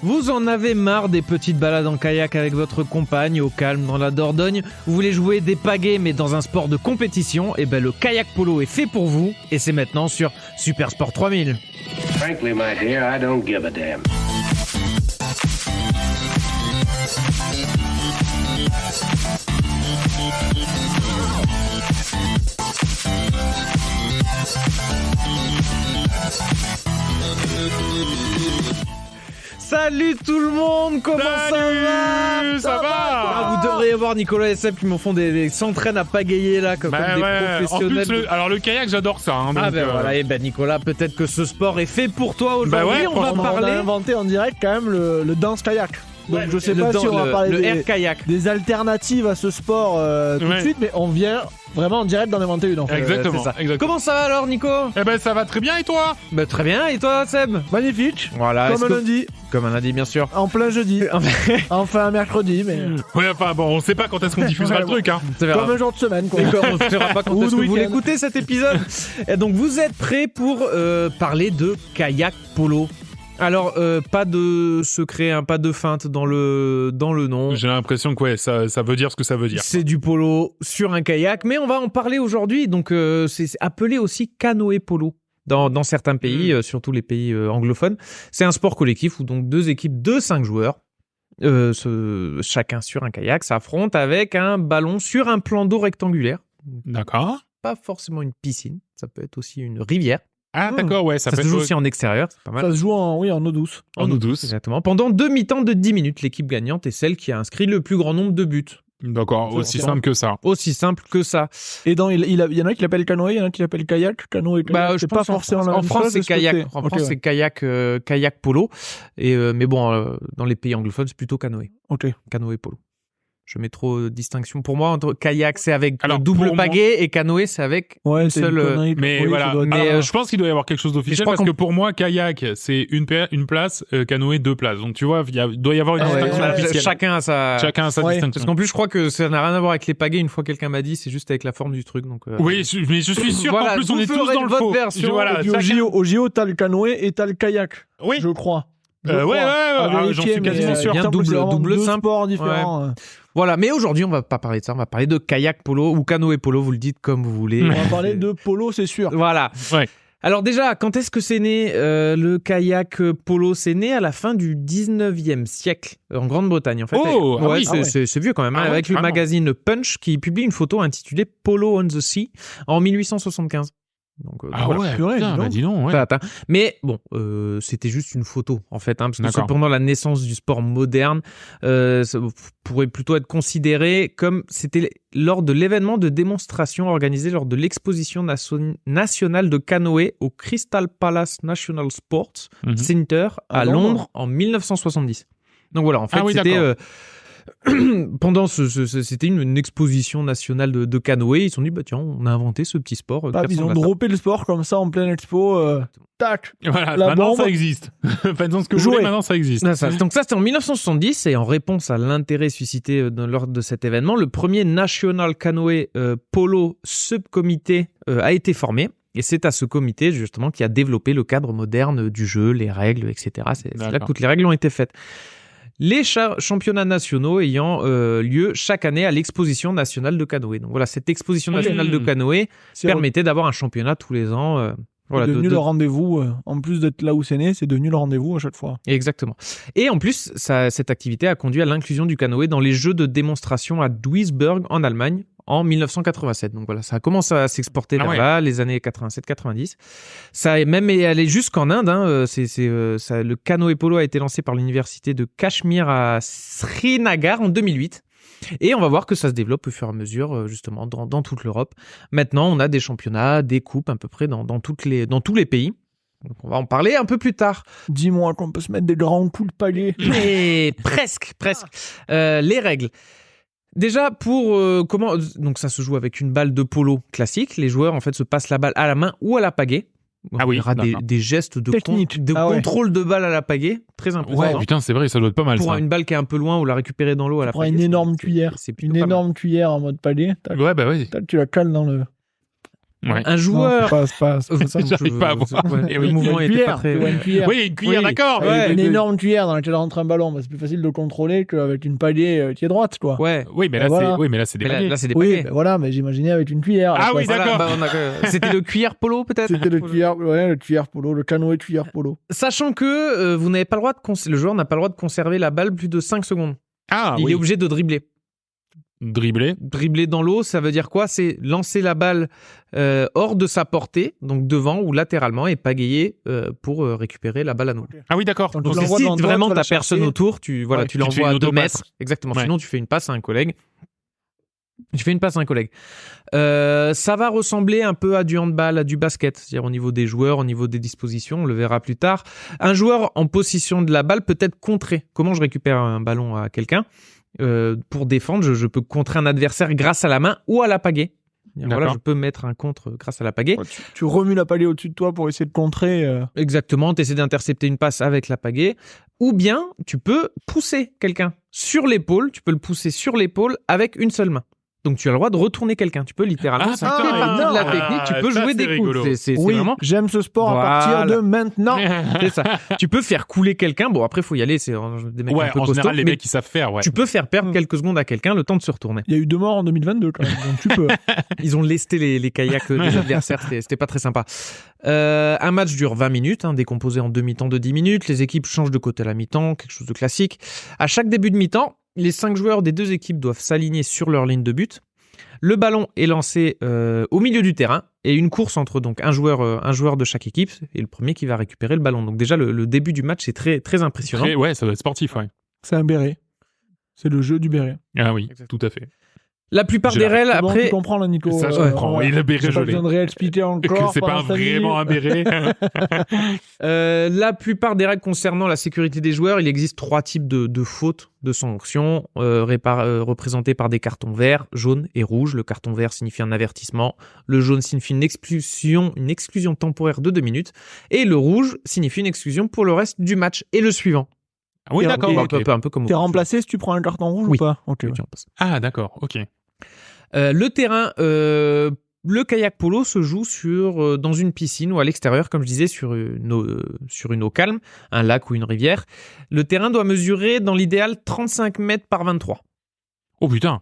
Vous en avez marre des petites balades en kayak avec votre compagne au calme dans la Dordogne. Vous voulez jouer des pagaies mais dans un sport de compétition? Et ben le kayak polo est fait pour vous et c'est maintenant sur Super Sport 3000. Frankly, my dear, I don't give a damn. Salut tout le monde, comment ça va? Ça va. Vous devriez voir Nicolas et Seb qui m'en font s'entraînent à pagayer là comme des professionnels. En plus, alors le kayak, j'adore ça. Hein, donc, voilà, et ben Nicolas, peut-être que ce sport est fait pour toi aujourd'hui. Ouais, on va parler. On a inventé en direct quand même le dance kayak. Donc je sais pas si on va parler le air kayak. des alternatives à ce sport tout de suite, mais on vient vraiment en direct d'en inventer une. En fait. Exactement, exactement. Comment ça va alors, Nico? Eh ben ça va très bien et toi? Ben très bien, et toi, Seb? Magnifique. Voilà. Comme un lundi. Comme un lundi, bien sûr. En plein jeudi. Enfin un mercredi, mais. Ouais, enfin bon, on sait pas quand est-ce qu'on diffusera le truc, hein. Comme un jour de semaine, quoi. D'accord, on ne saura pas quand est-ce que vous l'écoutez cet épisode. Et donc vous êtes prêts pour parler de kayak polo? Alors, pas de secret, hein, pas de feinte dans le nom. J'ai l'impression que ça veut dire ce que ça veut dire. C'est du polo sur un kayak, mais on va en parler aujourd'hui. Donc, c'est appelé aussi canoë polo dans certains pays, surtout les pays anglophones. C'est un sport collectif où donc deux équipes de 5 joueurs, chacun sur un kayak, s'affrontent avec un ballon sur un plan d'eau rectangulaire. D'accord. Pas forcément une piscine, ça peut être aussi une rivière. Ah d'accord, ouais, ça se joue aussi en extérieur, c'est pas mal. Ça se joue en eau douce. En eau douce. Exactement. Pendant 2 mi-temps de 10 minutes, l'équipe gagnante est celle qui a inscrit le plus grand nombre de buts. D'accord, aussi simple que ça. Aussi simple que ça. Et il y en a qui l'appellent canoë, il y en a qui l'appellent kayak. Canoë, kayak, je c'est pas forcément la même chose. En France, c'est kayak. côté. En France, c'est kayak polo. Et, mais bon, dans les pays anglophones, c'est plutôt canoë. Ok. Canoë polo. Je mets trop de distinction. Pour moi, entre kayak, c'est avec alors, double pagaie et canoë, c'est avec une seule. Mais voilà. Mais je pense qu'il doit y avoir quelque chose d'officiel parce que pour moi, kayak, c'est une place, canoë 2 places. Donc tu vois, doit y avoir une distinction officielle. Chacun a sa distinction. Parce qu'en plus, je crois que ça n'a rien à voir avec les pagaies. Une fois, quelqu'un m'a dit, c'est juste avec la forme du truc. Donc. Oui, mais je suis sûr qu'en plus, on est tous dans le faux. Voilà. Au JO, t'as le canoë et t'as le kayak. Oui. Je crois. J'en suis quasiment sûr. Bien double simple. Sports différents. Ouais. Voilà, mais aujourd'hui, on va pas parler de ça, on va parler de kayak polo ou canoë polo, vous le dites comme vous voulez. On va parler de polo, c'est sûr. Voilà. Ouais. Alors déjà, quand est-ce que c'est né le kayak polo? C'est né à la fin du 19e siècle, en Grande-Bretagne en fait. C'est vieux quand même, avec le magazine Punch qui publie une photo intitulée Polo on the Sea en 1875. Donc, dis donc, ouais. Mais bon, c'était juste une photo en fait, parce que cependant la naissance du sport moderne, ça pourrait plutôt être considéré comme c'était lors de l'événement de démonstration organisé lors de l'exposition nationale de canoë au Crystal Palace National Sports Centre à Londres en 1970. Donc voilà, en fait, c'était pendant c'était une exposition nationale de canoë. Ils se sont dit, tiens, on a inventé ce petit sport. Ils ont droppé le sport comme ça en pleine expo. Tac. Voilà, maintenant ça existe. Faites-en ce que vous voulez, maintenant ça existe. Donc ça, c'était en 1970 et en réponse à l'intérêt suscité lors de cet événement, le premier National Canoë Polo Subcomité a été formé. Et c'est à ce comité, justement, qui a développé le cadre moderne du jeu, les règles, etc. C'est là que toutes les règles ont été faites. Les championnats nationaux ayant lieu chaque année à l'exposition nationale de canoë. Donc voilà, cette exposition nationale de canoë permettait d'avoir un championnat tous les ans. C'est devenu le rendez-vous, en plus d'être là où c'est né, c'est devenu le rendez-vous à chaque fois. Exactement. Et en plus, cette activité a conduit à l'inclusion du canoë dans les jeux de démonstration à Duisburg en Allemagne en 1987. Donc voilà, ça a commencé à s'exporter vers là, les années 87-90. Ça est même allé jusqu'en Inde. Le canoë polo a été lancé par l'université de Cachemire à Srinagar en 2008. Et on va voir que ça se développe au fur et à mesure, justement, dans toute l'Europe. Maintenant, on a des championnats, des coupes à peu près dans tous les pays. Donc, on va en parler un peu plus tard. Dis-moi qu'on peut se mettre des grands coups de palier. Mais presque. Les règles. Déjà, comment... Donc, ça se joue avec une balle de polo classique. Les joueurs, en fait, se passent la balle à la main ou à la pagaie. Il y aura des gestes de contrôle de balle à la pagaie, très impressionnant. Ouais, putain, c'est vrai, ça doit être pas mal. Pour une balle qui est un peu loin ou la récupérer dans l'eau à la pagaie. Une énorme cuillère. Une énorme cuillère en mode palier. Ouais, bah oui. Tu la cales dans le. Ouais. Un joueur... C'est pas ça. J'arrive pas à voir. Le mouvement était pas très... Une cuillère. Oui, une cuillère, Oui. d'accord. Ouais. Une énorme cuillère dans laquelle rentre un ballon. C'est plus facile de contrôler qu'avec une palier pied droite, quoi. Ouais. Oui, mais là, Voilà. c'est des Mais paliers. là, c'est des Oui, paquets. ben voilà, mais j'imaginais avec une cuillère. Ah oui, Voilà, d'accord. C'était le cuillère polo, peut-être. C'était le cuillère polo, le canoë cuillère polo. Sachant que vous n'avez pas le droit le joueur n'a pas le droit de conserver la balle plus de 5 secondes. Ah Il oui. est obligé de dribbler. Dribbler. Dribbler dans l'eau, ça veut dire quoi? C'est lancer la balle hors de sa portée, donc devant ou latéralement, et pagayer pour récupérer la balle à nous. Ah oui, d'accord. Donc, Ok. tu l'envoies Si devant toi, vraiment tu vas t'as la personne chercher. autour, tu Ouais, tu te fais l'envoies une à 2 autopasse. mètres. Exactement. Ouais. Sinon, tu fais une passe à un collègue. Tu fais une passe à un collègue. Ça va ressembler un peu à du handball, à du basket, c'est-à-dire au niveau des joueurs, au niveau des dispositions, on le verra plus tard. Un joueur en possession de la balle peut être contré. Comment je récupère un ballon à quelqu'un? Pour défendre, je peux contrer un adversaire grâce à la main ou à la pagaie. Voilà, D'accord. je peux mettre un contre grâce à la pagaie. Ouais, tu remues la palier au-dessus de toi pour essayer de contrer. Exactement, tu essaies d'intercepter une passe avec la pagaie. Ou bien, tu peux pousser quelqu'un sur l'épaule. Tu peux le pousser sur l'épaule avec une seule main. Donc, tu as le droit de retourner quelqu'un. Tu peux littéralement, Ah, ça putain, fait partie de la ah, technique. Tu peux ça, jouer c'est des coups. rigolo. C'est Oui, vraiment... j'aime ce sport à partir Voilà. de maintenant. C'est ça. Tu peux faire couler quelqu'un. Bon, après, il faut y aller. C'est des mecs Ouais, un peu en costauds. général, les mais mecs, ils savent faire, ouais. tu peux faire perdre quelques secondes à quelqu'un le temps de se retourner. Il y a eu 2 morts en 2022 quand même, donc tu peux. Ils ont lesté les kayaks des adversaires, c'était pas très sympa. Un match dure 20 minutes, décomposé en 2 mi-temps de 10 minutes. Les équipes changent de côté à la mi-temps, quelque chose de classique. À chaque début de mi-temps, les 5 joueurs des 2 équipes doivent s'aligner sur leur ligne de but. Le ballon est lancé au milieu du terrain et une course entre donc un joueur de chaque équipe et le premier qui va récupérer le ballon. Donc déjà le début du match est très très impressionnant. Ouais, ça doit être sportif, ouais. C'est un béret. C'est le jeu du béret. Ah oui, tout à fait. La plupart J'ai des la- règles C'est bon, après tu comprends là, Nico. Ça, je comprends. ouais. Et le béret J'ai pas gelé. besoin de réexpliquer encore. Que c'est pas pendant 5 vraiment un minutes. béret. La plupart des règles concernant la sécurité des joueurs, il existe 3 types de fautes, de sanctions, représentées par des cartons verts, jaunes et rouges. Le carton vert signifie un avertissement, le jaune signifie une exclusion temporaire de 2 minutes, et le rouge signifie une exclusion pour le reste du match et le suivant. Ah oui, Et d'accord. Un ok. peu, un peu comme T'es remplacé si tu prends un carton rouge Oui. ou pas? Ok. Oui, ouais. tiens, passe. Ah, d'accord, ok. Le terrain, le kayak polo se joue dans une piscine ou à l'extérieur, comme je disais, sur une eau calme, un lac ou une rivière. Le terrain doit mesurer, dans l'idéal, 35 mètres par 23. Oh putain.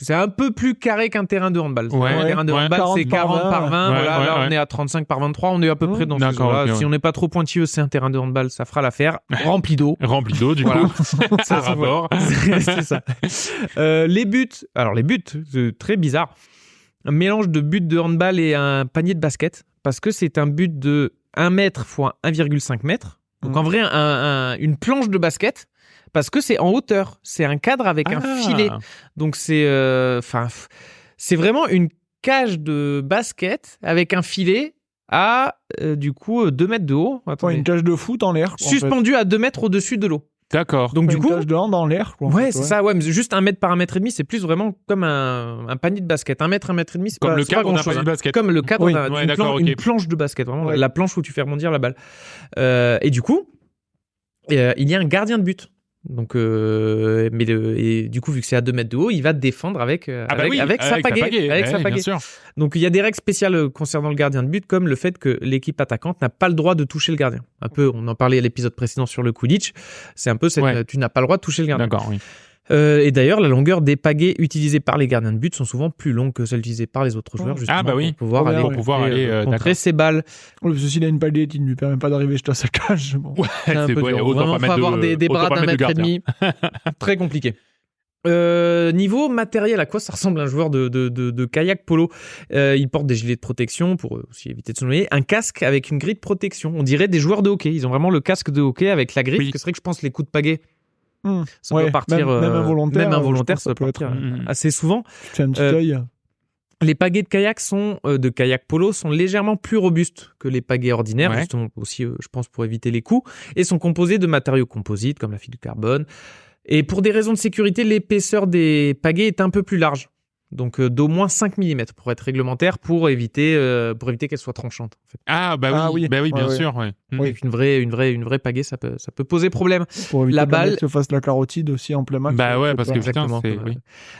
C'est un peu plus carré qu'un terrain de handball. Ouais, Un terrain de ouais. handball, c'est 40 par 20. Ouais, voilà, ouais, là, ouais. on est à 35 par 23. On est à peu près dans ce D'accord, là ok, ouais. Si on n'est pas trop pointilleux, c'est un terrain de handball, ça fera l'affaire. Rempli d'eau. Rempli d'eau, du Voilà. coup. Ça rapport. C'est ça. Les buts, c'est très bizarre. Un mélange de but de handball et un panier de basket, parce que c'est un but de 1 mètre fois 1,5 mètre. Donc en vrai, une planche de basket, parce que c'est en hauteur. C'est un cadre avec un filet. Donc c'est vraiment une cage de basket avec un filet à du coup 2 mètres de haut. Ouais, Attendez. une cage de foot en l'air. quoi, en fait. Suspendu à 2 mètres au-dessus de l'eau. D'accord. Donc Ouais, du une coup, cage de hand en l'air. quoi, en ouais, fait, c'est ça, ouais, mais juste 1 mètre par 1 mètre et demi, c'est plus vraiment comme un panier de basket. 1 mètre, 1 mètre et demi, c'est Comme pas, le c'est pas cadre d'un grand-chose. panier de basket. Comme le cadre Oui. d'une Ouais, d'accord, une ok. planche de basket, vraiment, Ouais. la planche où tu fais rebondir la balle. Et du coup, il y a un gardien de but. Donc, et du coup, vu que c'est à 2 mètres de haut, il va défendre avec sa pagaie. Avec sa Bien pagaie. sûr. Donc, il y a des règles spéciales concernant le gardien de but, comme le fait que l'équipe attaquante n'a pas le droit de toucher le gardien. Un peu, on en parlait à l'épisode précédent sur le Quidditch. C'est un peu Ouais. tu n'as pas le droit de toucher le gardien. D'accord, oui. Et d'ailleurs, la longueur des pagaies utilisées par les gardiens de but sont souvent plus longues que celles utilisées par les autres joueurs, justement, Ah, bah oui. pour pouvoir Trop bien, aller, ouais. Pouvoir aller, contrer d'accord. ces balles. Ouais, parce que s'il a une palier qui ne lui permet pas d'arriver jusqu'à sa cage. Bon. C'est un peu ouais, dur. autant Vraiment, pas faut mettre avoir de- des autant bras pas d'un mettre de mètre et gardien. demi. Très compliqué. Niveau matériel, à quoi ça ressemble un joueur de kayak polo? Il porte des gilets de protection pour aussi éviter de se noyer, un casque avec une grille de protection. On dirait des joueurs de hockey. Ils ont vraiment le casque de hockey avec la grille. Oui. Parce que c'est vrai que je pense les coups de pagaie, ça Ouais, peut partir même involontaire, même involontaire, je pense ça peut que ça peut partir être- assez souvent. Tu fais un petit Euh, œil. Les pagaies de kayak de kayak polo sont légèrement plus robustes que les pagaies ordinaires, Ouais. justement aussi, je pense, pour éviter les coups, et sont composées de matériaux composites comme la fibre de carbone. Et pour des raisons de sécurité, l'épaisseur des pagaies est un peu plus large. Donc d'au moins 5 mm pour être réglementaire, pour éviter qu'elle soit tranchante. En fait. Ah oui, bien sûr. Ouais. Oui. Une vraie pagaie, ça peut poser problème. Pour éviter la que balle se fasse la carotide aussi en plein match. Parce que exactement. Oui.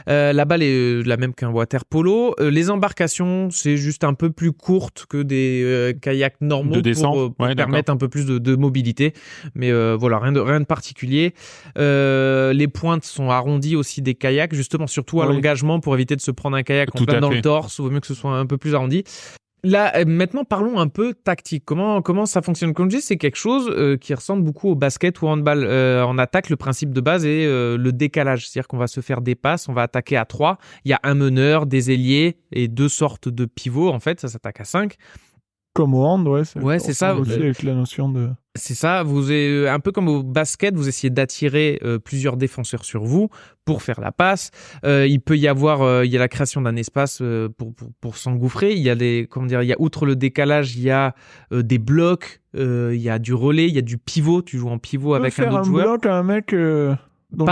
La balle est la même qu'un water polo. Les embarcations, c'est juste un peu plus courte que des kayaks normaux pour permettre un peu plus de mobilité. Mais voilà, rien de particulier. Les pointes sont arrondies aussi des kayaks, justement, surtout à l'engagement pour éviter de se prendre un kayak en plein dans le torse. Il vaut mieux que ce soit un peu plus arrondi. Là, maintenant, parlons un peu tactique. Comment ça fonctionne? Comme je dis, c'est quelque chose qui ressemble beaucoup au basket ou au handball. En attaque, le principe de base est le décalage. C'est-à-dire qu'on va se faire des passes, on va attaquer à 3. Il y a un meneur, des ailiers et 2 sortes de pivots. En fait, ça s'attaque à 5. Comme au hand, c'est ça. Aussi avec la notion de... C'est ça, vous êtes un peu comme au basket, vous essayez d'attirer plusieurs défenseurs sur vous pour faire la passe. Il peut y avoir, il y a la création d'un espace pour s'engouffrer. Il y a il y a outre le décalage, il y a des blocs, il y a du relais, il y a du pivot. Tu joues en pivot avec un autre joueur. Bloc à un mec. Donc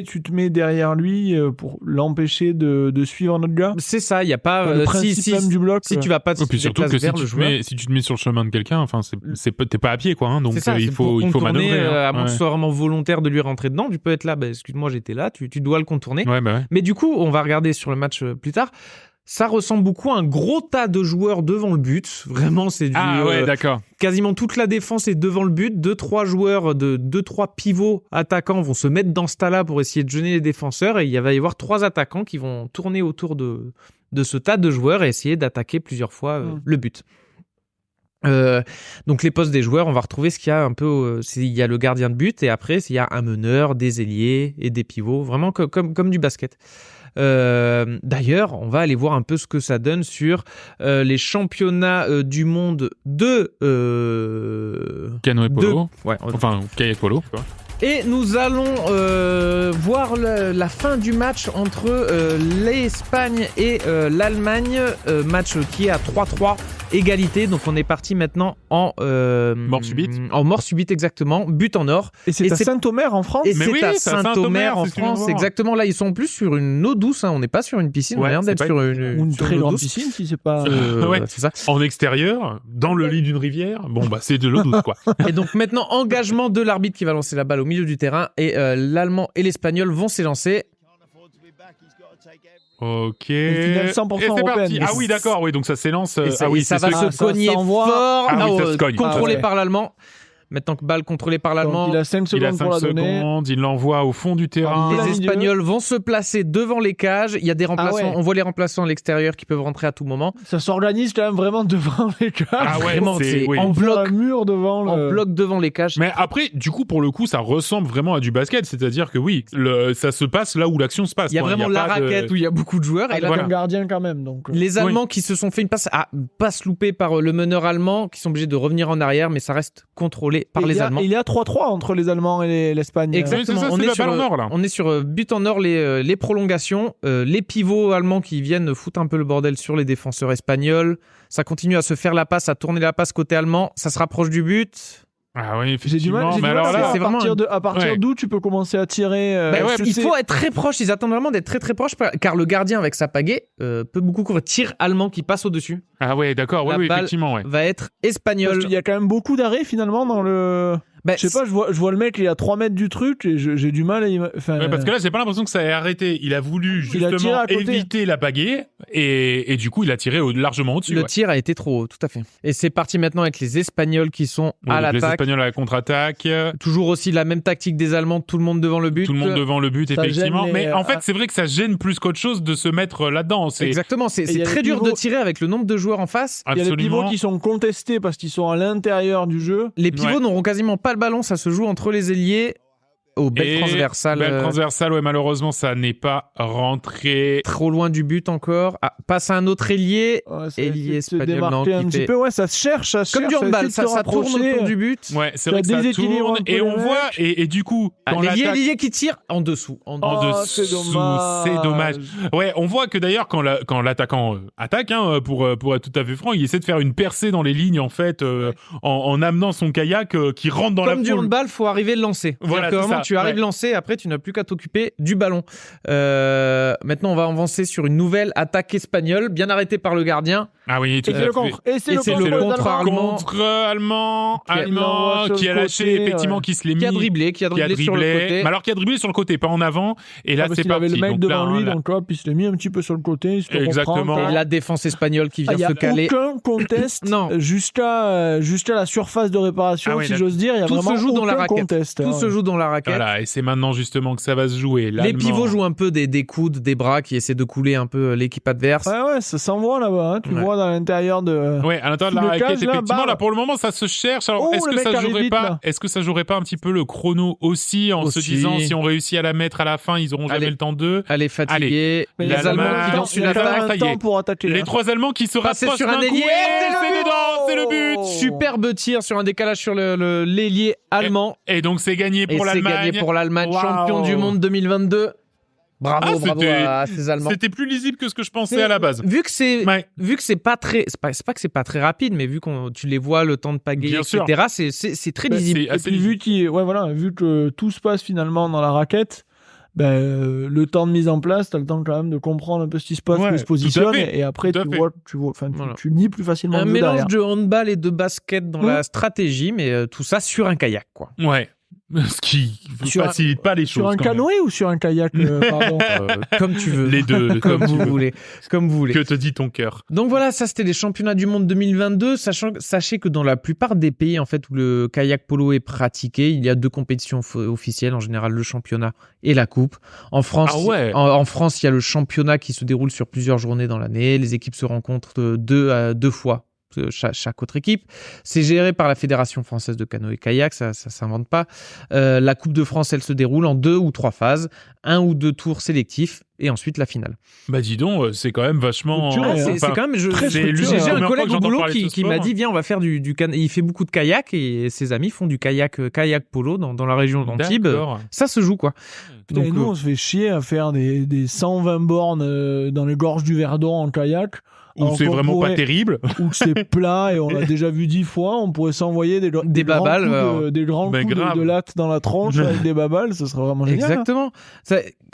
tu te mets derrière lui pour l'empêcher de suivre notre gars. C'est ça, il y a pas le principe même du bloc. Si tu vas pas te déplacer vers le joueur. Si tu te mets sur le chemin de quelqu'un, enfin t'es pas à pied quoi, hein, donc ça, il faut manœuvrer. À moins que ce soit vraiment volontaire de lui rentrer dedans, tu peux être là. Excuse-moi, j'étais là. Tu dois le contourner. Ouais. Mais du coup, on va regarder sur le match plus tard. Ça ressemble beaucoup à un gros tas de joueurs devant le but. Vraiment, c'est du... d'accord. Quasiment toute la défense est devant le but. 2-3 joueurs, 2-3 pivots attaquants vont se mettre dans ce tas-là pour essayer de gêner les défenseurs. Et il va y avoir 3 attaquants qui vont tourner autour de ce tas de joueurs et essayer d'attaquer plusieurs fois le but. Donc les postes des joueurs, on va retrouver ce qu'il y a un peu... il y a le gardien de but et après, il y a un meneur, des ailiers et des pivots. Vraiment comme du basket. D'ailleurs, on va aller voir un peu ce que ça donne sur les championnats du monde de canoë polo. Kayak polo. Quoi. Et nous allons voir la fin du match entre l'Espagne et l'Allemagne, match qui est à 3-3, égalité. Donc on est parti maintenant en mort subite. En mort subite, exactement, but en or. Et c'est à Saint-Omer en France. Et c'est à Saint-Omer en France, exactement. Là, ils sont plus sur une eau douce. Hein. On n'est pas sur une piscine. On a l'air d'être sur une très grande piscine, si c'est pas. C'est ça. En extérieur, dans le lit d'une rivière. Bon, c'est de l'eau douce, quoi. Et donc maintenant, engagement de l'arbitre qui va lancer la balle au milieu du terrain et l'Allemand et l'Espagnol vont s'élancer. Ok. Et 100% parti. Ah oui, d'accord. Oui, donc ça s'élance. Ça va se cogner fort. Ça se cogne. Contrôlé par l'Allemand. Maintenant que balle contrôlée par l'Allemand. Donc, il a 5 secondes pour la donner. Il l'envoie au fond du terrain. Les Espagnols vont se placer devant les cages. Il y a des remplaçants. On voit les remplaçants à l'extérieur qui peuvent rentrer à tout moment. Ça s'organise quand même vraiment devant les cages. Ah ouais, vraiment, c'est en bloc. Un mur devant en bloc devant les cages. Mais après, du coup, pour le coup, ça ressemble vraiment à du basket. C'est-à-dire que oui, ça se passe là où l'action se passe. Il y a vraiment la raquette où il y a beaucoup de joueurs. Et là, un gardien quand même. Donc. Les Allemands qui se sont fait une passe loupée par le meneur allemand, qui sont obligés de revenir en arrière, mais ça reste contrôlé par les Allemands. Il y a 3-3 entre les Allemands et l'Espagne. Exactement. On est sur balle en or, là. On est sur but en or, les prolongations, les pivots allemands qui viennent foutre un peu le bordel sur les défenseurs espagnols. Ça continue à se faire la passe, à tourner la passe côté allemand. Ça se rapproche du but. Ah oui, effectivement. J'ai du mal alors là, c'est à partir d'où tu peux commencer à tirer. Il faut être très proche. Ils attendent vraiment d'être très très proches, car le gardien avec sa pagaie peut beaucoup courir. Tir allemand qui passe au-dessus. Ah ouais, d'accord. Oui, effectivement. Va être espagnol. Il y a quand même beaucoup d'arrêts finalement dans le. Je sais pas, je vois le mec, il est à 3 mètres du truc et j'ai du mal à... parce que là, j'ai pas l'impression que ça ait arrêté. Il a voulu justement éviter la pagaie et du coup, il a tiré largement au-dessus. Le tir a été trop haut, tout à fait. Et c'est parti maintenant avec les Espagnols qui sont à l'attaque. Les Espagnols à la contre-attaque. Toujours aussi la même tactique des Allemands, tout le monde devant le but. Tout le monde devant le but, effectivement. Mais en fait, c'est vrai que ça gêne plus qu'autre chose de se mettre là-dedans. Exactement, c'est très dur de tirer avec le nombre de joueurs en face. Absolument. Il y a les pivots qui sont contestés parce qu'ils sont à l'intérieur du jeu. Les pivots n'auront quasiment pas le ballon, ça se joue entre les ailiers. Belle transversale. Belle transversale, ouais, malheureusement, ça n'est pas rentré. Trop loin du but encore. Passe à un autre ailier. Ailier espagnol. Un petit peu, ça se cherche. Comme du handball, ça tourne autour du but. Ouais, c'est vrai que ça tourne. Et on voit, et du coup, l'ailier qui tire en dessous. C'est dommage. Ouais, on voit que d'ailleurs, quand l'attaquant attaque, pour être tout à fait franc, il essaie de faire une percée dans les lignes, en fait, en amenant son kayak qui rentre dans la foule. Comme du handball, faut arriver à le lancer. Voilà, c'est ça. tu arrives lancé, après tu n'as plus qu'à t'occuper du ballon. Maintenant, on va avancer sur une nouvelle attaque espagnole, bien arrêtée par le gardien. Ah oui, c'est le contre. Et c'est le contre-allemand qui a lâché, effectivement, qui se l'est mis. Qui a dribblé sur le côté. Mais alors, qui a dribblé sur le côté, pas en avant. Et là, c'est parti. Il avait le mec devant lui, donc hop, il se l'est mis un petit peu sur le côté. Exactement. Et la défense espagnole qui vient se caler. Il n'y a aucun contest jusqu'à la surface de réparation, si j'ose dire. Il y a vraiment aucun contest. Tout se joue dans la raquette. Voilà, et c'est maintenant justement que ça va se jouer. Les pivots jouent un peu des coudes, des bras qui essaient de couler un peu l'équipe adverse. Ouais, ça s'envoie là-bas. Tu vois dans l'intérieur de. Ouais, à l'intérieur de la raquette, effectivement. Là, pour le moment, ça se cherche. Alors, est-ce que ça jouerait pas un petit peu le chrono aussi en se disant si on réussit à la mettre à la fin, ils auront jamais le temps d'eux. Allez, fatigués. Les Allemands qui lancent une attaque. Les 3 Allemands qui se rapprochent sur un ailier. C'est le but. Superbe tir sur un décalage sur l'ailier allemand. Et donc, c'est gagné pour l'Allemagne. Champion du monde 2022. Bravo à ces Allemands. C'était plus lisible que ce que je pensais à la base. Vu que c'est pas très, c'est pas que c'est pas très rapide, mais vu que tu les vois, le temps de pagayer, etc., c'est très lisible. Et puis vu que tout se passe finalement dans la raquette, le temps de mise en place, t'as le temps quand même de comprendre un peu ce qui se passe, de se positionner, et après tu lis plus facilement. Un mélange de handball et de basket dans la stratégie, mais tout ça sur un kayak, quoi. Ouais. Ce qui facilite pas les choses. Sur un canoë ou sur un kayak, pardon. Comme tu veux. Les deux. Comme vous voulez. Que te dit ton cœur? Donc voilà, ça c'était les championnats du monde 2022. Sachez que dans la plupart des pays en fait où le kayak polo est pratiqué, il y a 2 compétitions officielles, en général le championnat et la coupe. En France, en France, il y a le championnat qui se déroule sur plusieurs journées dans l'année. Les équipes se rencontrent 2 fois. Chaque autre équipe. C'est géré par la Fédération française de canoë-kayak, ça s'invente pas. La Coupe de France, elle se déroule en 2 ou 3 phases, 1 ou 2 tours sélectifs, et ensuite la finale. Bah dis donc, c'est quand même vachement... c'est quand même... J'ai un collègue au boulot qui m'a dit, viens, on va faire du kayak. Il fait beaucoup de kayak, et ses amis font du kayak polo dans la région d'Antibes. Ça se joue, quoi. Donc, nous, on se fait chier à faire des 120 bornes dans les gorges du Verdon en kayak. Où c'est vraiment pas terrible. Où c'est plat et on l'a déjà vu 10 fois. On pourrait s'envoyer des babales, des grands coups de latte dans la tronche avec des babales. Ce serait vraiment génial. Exactement.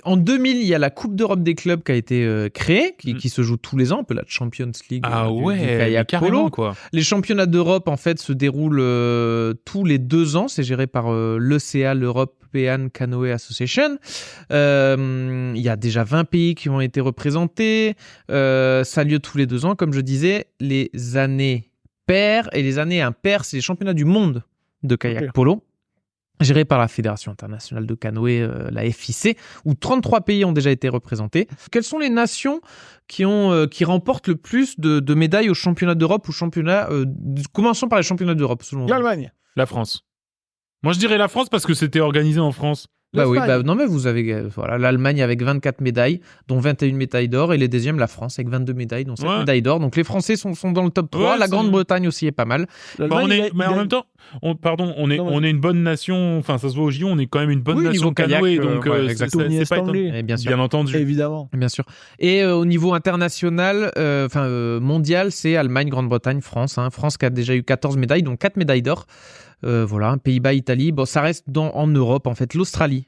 En 2000, il y a la Coupe d'Europe des clubs qui a été créée, qui se joue tous les ans, un peu la Champions League du kayak polo. Quoi. Les championnats d'Europe, en fait, se déroulent tous les 2 ans. C'est géré par l'ECA, l'European Canoe Association. Il y a déjà 20 pays qui ont été représentés. Ça a lieu tous les 2 ans. Comme je disais, les années paires et les années impaires, c'est les championnats du monde de kayak polo, géré par la Fédération internationale de canoë, la FIC, où 33 pays ont déjà été représentés. Quelles sont les nations qui remportent le plus de médailles aux championnats d'Europe ou championnats commençons par les championnats d'Europe, selon vous. L'Allemagne. La France. Moi, je dirais la France parce que c'était organisé en France. Non mais vous avez l'Allemagne avec 24 médailles, dont 21 médailles d'or, et les deuxièmes la France avec 22 médailles, dont 7 médailles d'or. Donc les Français sont dans le top 3. La Grande-Bretagne aussi est pas mal. Mais en même temps, on est une bonne nation. Enfin, ça se voit au JO, on est quand même une bonne nation canoë. Donc c'est pas étonnant. Bien entendu. Évidemment. Bien sûr. Et au niveau international, mondial, c'est Allemagne, Grande-Bretagne, France. France qui a déjà eu 14 médailles, donc 4 médailles d'or. Pays-Bas, Italie. Bon, ça reste en Europe, en fait. L'Australie,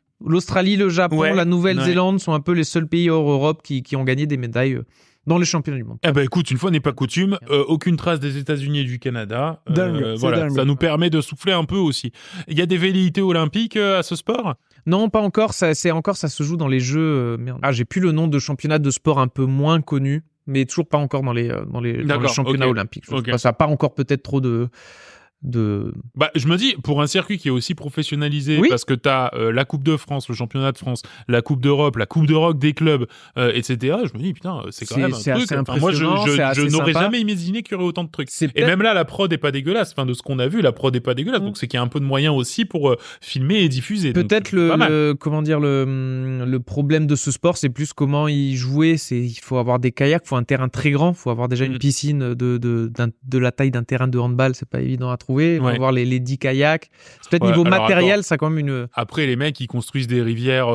le Japon, la Nouvelle-Zélande sont un peu les seuls pays hors Europe qui ont gagné des médailles dans les championnats du monde. Écoute, une fois n'est pas coutume, aucune trace des États-Unis et du Canada. Dingue. Ça nous permet de souffler un peu aussi. Il y a des velléités olympiques à ce sport ? Non, pas encore. Ça se joue dans les Jeux. J'ai plus le nom de championnat de sport un peu moins connu, mais toujours pas encore dans les championnats olympiques. Ça n'a pas encore peut-être trop de... je me dis, pour un circuit qui est aussi professionnalisé, parce que t'as la Coupe de France, le championnat de France, la Coupe d'Europe, la Coupe d'Europe des clubs, etc. Je me dis, putain, c'est quand même un truc. Moi, je n'aurais jamais imaginé qu'il y aurait autant de trucs. Et même là, la prod est pas dégueulasse. Enfin, de ce qu'on a vu, la prod est pas dégueulasse. Donc, c'est qu'il y a un peu de moyens aussi pour filmer et diffuser. Peut-être le problème de ce sport, c'est plus comment y jouer. Il faut avoir des kayaks, il faut un terrain très grand, il faut avoir déjà une piscine de la taille d'un terrain de handball. C'est pas évident à trouver. On va voir les 10 kayaks. C'est peut-être niveau matériel, ça a quand même une... Après, les mecs, ils construisent des rivières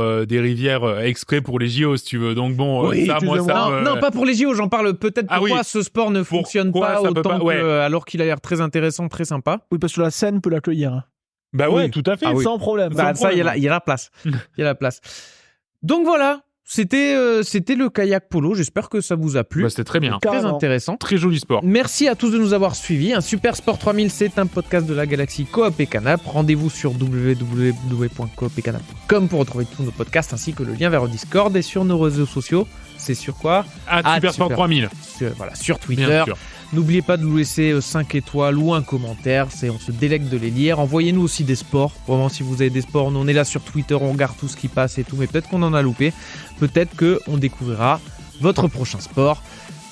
exprès pour les JO, si tu veux. Donc bon, Non, pas pour les JO. J'en parle peut-être pourquoi ce sport ne fonctionne pas autant alors qu'il a l'air très intéressant, très sympa. Oui, parce que la Seine peut l'accueillir. Bah ouais, tout à fait, sans problème. Bah, ça, il y a la place. Il y a la place. Donc voilà. C'était le kayak polo. J'espère que ça vous a plu. Bah, c'était très bien. Très intéressant. Très joli sport. Merci à tous de nous avoir suivis. Un Super Sport 3000, c'est un podcast de la galaxie Coop et Canap. Rendez-vous sur www.coopetcanap.com pour retrouver tous nos podcasts ainsi que le lien vers le Discord et sur nos réseaux sociaux. C'est sur quoi ? Super Sport 3000. Voilà, sur Twitter. N'oubliez pas de nous laisser 5 étoiles ou un commentaire, on se délecte de les lire. Envoyez-nous aussi des sports, vraiment si vous avez des sports, nous on est là sur Twitter, on regarde tout ce qui passe et tout, mais peut-être qu'on en a loupé, peut-être qu'on découvrira votre prochain sport.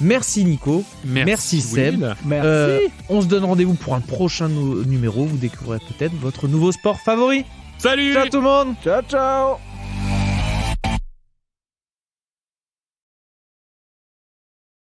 Merci Nico, merci Seb, merci. On se donne rendez-vous pour un prochain numéro, vous découvrirez peut-être votre nouveau sport favori. Salut. Ciao tout le monde. Ciao.